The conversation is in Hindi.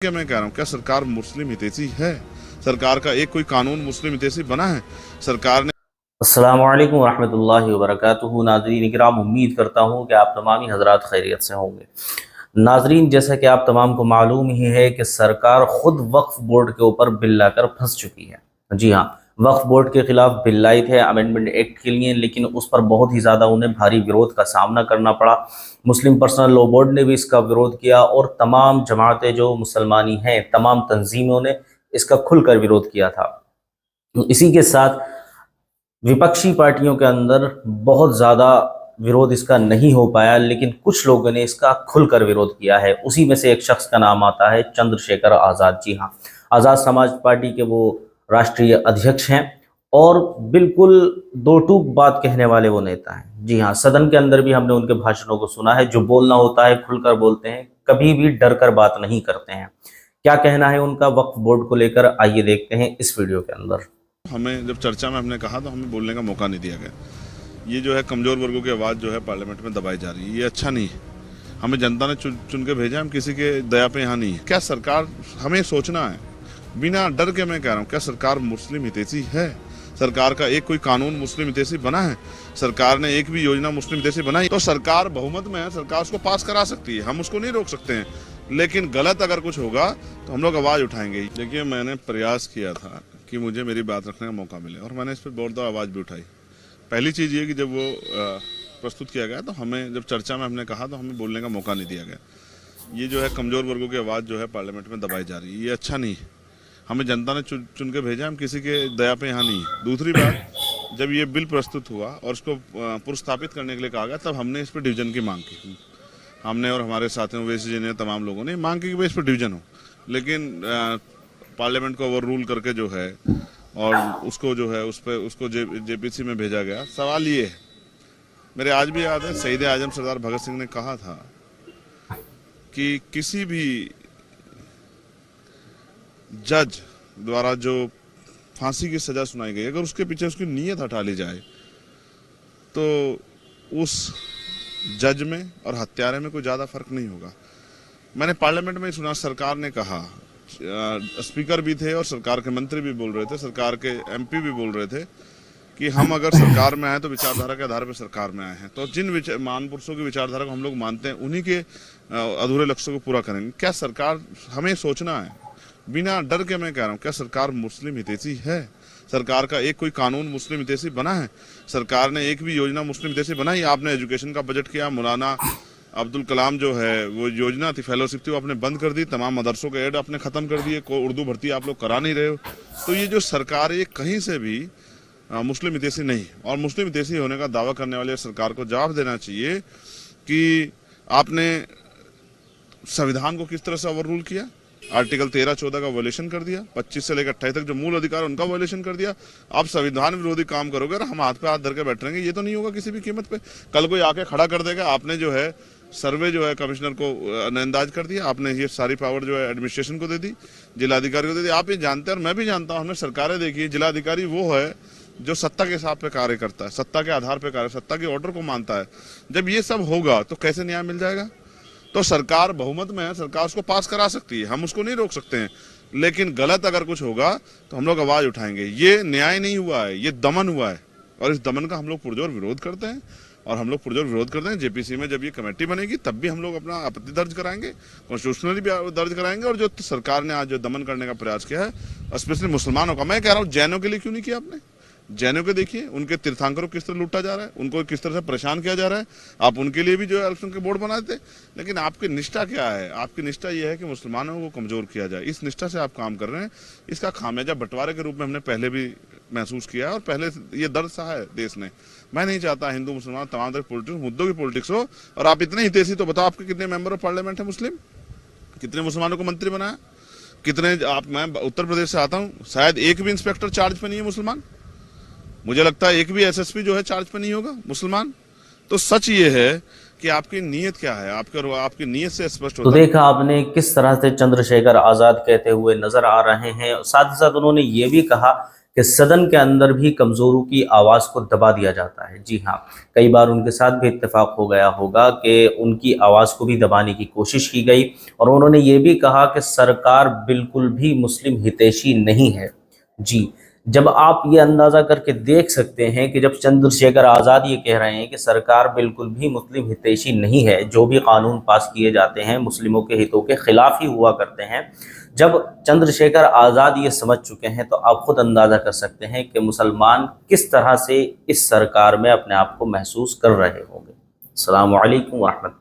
क्या मैं कह रहा हूँ, क्या सरकार मुस्लिम हितैषी है? सरकार का एक कोई कानून मुस्लिम हितैषी बना है? सरकार ने अस्सलामु अलैकुम वरहमतुल्लाहि वबरकातुहू। नाज़रीन इकराम, उम्मीद करता हूँ कि आप तमाम ही हज़रात खैरियत से होंगे। नाज़रीन, जैसा कि आप तमाम को मालूम ही है कि सरकार ख़ुद वक्फ़ बोर्ड के ऊपर बिल लाकर फंस चुकी है। जी हाँ, वक्फ़ बोर्ड के ख़िलाफ़ बिल लाई थे अमेंडमेंट एक्ट के लिए, लेकिन उस पर बहुत ही ज़्यादा उन्हें भारी विरोध का सामना करना पड़ा। मुस्लिम पर्सनल लॉ बोर्ड ने भी इसका विरोध किया और तमाम जमातें जो मुसलमानी हैं, तमाम तंजीमों ने इसका खुलकर विरोध किया था। इसी के साथ विपक्षी पार्टियों के अंदर बहुत ज़्यादा विरोध इसका नहीं हो पाया, लेकिन कुछ लोगों ने इसका खुलकर विरोध किया है। उसी में से एक शख्स का नाम आता है चंद्रशेखर आज़ाद। जी हाँ, आज़ाद समाज पार्टी के वो राष्ट्रीय अध्यक्ष हैं और बिल्कुल दो टूक बात कहने वाले वो नेता हैं। जी हाँ, सदन के अंदर भी हमने उनके भाषणों को सुना है। जो बोलना होता है खुलकर बोलते हैं, कभी भी डर कर बात नहीं करते हैं। क्या कहना है उनका वक्फ बोर्ड को लेकर, आइए देखते हैं इस वीडियो के अंदर। हमें जब चर्चा में हमने कहा तो हमें बोलने का मौका नहीं दिया गया। ये जो है कमज़ोर वर्गों की आवाज़ जो है पार्लियामेंट में दबाई जा रही है, ये अच्छा नहीं है। हमें जनता ने चुन के भेजा, हम किसी के दया पे यहाँ नहीं है। क्या सरकार, हमें सोचना है बिना डर के। मैं कह रहा हूँ, क्या सरकार मुस्लिम हितैषी है? सरकार का एक कोई कानून मुस्लिम हितैषी बना है? सरकार ने एक भी योजना मुस्लिम हितैषी बनाई तो सरकार बहुमत में है, सरकार उसको पास करा सकती है, हम उसको नहीं रोक सकते हैं। लेकिन गलत अगर कुछ होगा तो हम लोग आवाज़ उठाएंगे। देखिए, मैंने प्रयास किया था कि मुझे मेरी बात रखने का मौका मिले और मैंने इस पर बहुत आवाज़ भी उठाई। पहली चीज़ ये कि जब वो प्रस्तुत किया गया तो हमें जब चर्चा में हमने कहा तो हमें बोलने का मौका नहीं दिया गया। ये जो है कमज़ोर वर्गों की आवाज़ जो है पार्लियामेंट में दबाई जा रही है, ये अच्छा नहीं है। हमें जनता ने चुन के भेजा, हम किसी के दया पे यहाँ नहीं है। दूसरी बात, जब ये बिल प्रस्तुत हुआ और इसको पुरस्थापित करने के लिए कहा गया, तब हमने इस पर डिवीजन की मांग की। हमने और हमारे साथियों वैसे जी ने, तमाम लोगों ने मांग की कि इस पर डिवीजन हो, लेकिन पार्लियामेंट को ओवर रूल करके जो है और उसको जो है उस पर उसको जेपीसी में भेजा गया। सवाल ये है, मेरे आज भी याद है, शहीद आजम सरदार भगत सिंह ने कहा था कि किसी भी जज द्वारा जो फांसी की सजा सुनाई गई, अगर उसके पीछे उसकी नीयत हटा ली जाए तो उस जज में और हत्यारे में कोई ज़्यादा फर्क नहीं होगा। मैंने पार्लियामेंट में सुना, सरकार ने कहा, स्पीकर भी थे और सरकार के मंत्री भी बोल रहे थे, सरकार के एमपी भी बोल रहे थे कि हम अगर सरकार में आए तो विचारधारा के आधार पर सरकार में आए हैं, तो जिन महान पुरुषों की विचारधारा को हम लोग मानते हैं उन्हीं के अधूरे लक्ष्यों को पूरा करेंगे। क्या सरकार, हमें सोचना है बिना डर के। मैं कह रहा हूँ, क्या सरकार मुस्लिम हितैषी है? सरकार का एक कोई कानून मुस्लिम हितैषी बना है? सरकार ने एक भी योजना मुस्लिम हितैषी बनाई? आपने एजुकेशन का बजट किया, मौलाना अब्दुल कलाम जो है वो योजना थी, फेलोशिप थी, वो आपने बंद कर दी। तमाम मदरसों के एड आपने खत्म कर दिए, को उर्दू भर्ती आप लोग करा नहीं रहे हो। तो ये जो सरकार है, ये कहीं से भी मुस्लिम हितैषी नहीं। और मुस्लिम हितैषी होने का दावा करने वाले सरकार को जवाब देना चाहिए कि आपने संविधान को किस तरह से ओवर रूल किया। आर्टिकल 13-14 का वॉयलेशन कर दिया, 25 से लेकर 28 तक जो मूल अधिकार उनका वॉयलेशन कर दिया। आप संविधान विरोधी काम करोगे और हम हाथ पे हाथ धर के बैठ रहेंगे, ये तो नहीं होगा किसी भी कीमत पे। कल कोई आके खड़ा कर देगा। आपने जो है सर्वे जो है कमिश्नर को नजरअंदाज कर दिया, आपने ये सारी पावर जो है एडमिनिस्ट्रेशन को दे दी, जिलाधिकारी को दे दी। आप ये जानते हैं और मैं भी जानता हूँ, हमने सरकारें देखी है, जिलाधिकारी वो है जो सत्ता के हिसाब पे कार्य करता है, सत्ता के आधार पे कार्य, सत्ता के ऑर्डर को मानता है। जब ये सब होगा तो कैसे न्याय मिल जाएगा? तो सरकार बहुमत में है, सरकार उसको पास करा सकती है, हम उसको नहीं रोक सकते हैं। लेकिन गलत अगर कुछ होगा तो हम लोग आवाज उठाएंगे। ये न्याय नहीं हुआ है, ये दमन हुआ है और इस दमन का हम लोग पुरजोर विरोध करते हैं। और हम लोग पुरजोर विरोध करते हैं। जेपीसी में जब ये कमेटी बनेगी तब भी हम लोग अपना आपत्ति दर्ज कराएंगे, कॉन्स्टिट्यूशनली भी दर्ज कराएंगे। और जो सरकार ने आज जो दमन करने का प्रयास किया है, स्पेशली मुसलमानों का, मैं कह रहा हूँ जैनों के लिए क्यों नहीं किया आपने? जैनों को देखिए, उनके तीर्थंकरों को किस तरह लूटा जा रहा है, उनको किस तरह से परेशान किया जा रहा है। आप उनके लिए भी जो है इलेक्शन के बोर्ड बनाते, लेकिन आपकी निष्ठा क्या है? आपकी निष्ठा ये है कि मुसलमानों को कमजोर किया जाए। इस निष्ठा से आप काम कर रहे हैं। इसका खामियाजा बंटवारे के रूप में हमने पहले भी महसूस किया है और पहले ये दर्द सहा है देश ने। मैं नहीं चाहता हिंदू मुसलमान तमाम तरह पॉलिटिक्स, मुद्दों की पॉलिटिक्स हो। और आप इतने हितैषी, तो बताओ आपके कितने मेंबर ऑफ पार्लियामेंट है मुस्लिम? कितने मुसलमानों को मंत्री बनाया? कितने? मैं उत्तर प्रदेश से आता हूँ, शायद एक भी इंस्पेक्टर चार्ज पे नहीं है मुसलमान। मुझे लगता है एक भी एसएसपी जो है चार्ज पे नहीं होगा मुसलमान। तो सच ये है कि आपकी नीयत क्या है, आपकी नीयत से स्पष्ट तो होता है। देखा आपने किस तरह से चंद्रशेखर आज़ाद कहते हुए नजर आ रहे हैं। साथ ही साथ उन्होंने ये भी कहा कि सदन के अंदर भी कमज़ोरों की आवाज़ को दबा दिया जाता है। जी हाँ, कई बार उनके साथ भी इत्तेफाक हो गया होगा कि उनकी आवाज़ को भी दबाने की कोशिश की गई और उन्होंने ये भी कहा कि सरकार बिल्कुल भी मुस्लिम हितैषी नहीं है। जी, जब आप ये अंदाज़ा करके देख सकते हैं कि जब चंद्रशेखर आज़ाद ये कह रहे हैं कि सरकार बिल्कुल भी मुस्लिम हितैषी नहीं है, जो भी कानून पास किए जाते हैं मुस्लिमों के हितों के ख़िलाफ़ ही हुआ करते हैं, जब चंद्रशेखर आज़ाद ये समझ चुके हैं तो आप ख़ुद अंदाज़ा कर सकते हैं कि मुसलमान किस तरह से इस सरकार में अपने आप को महसूस कर रहे होंगे। अस्सलामु अलैकुम व रहमतुल्लाह।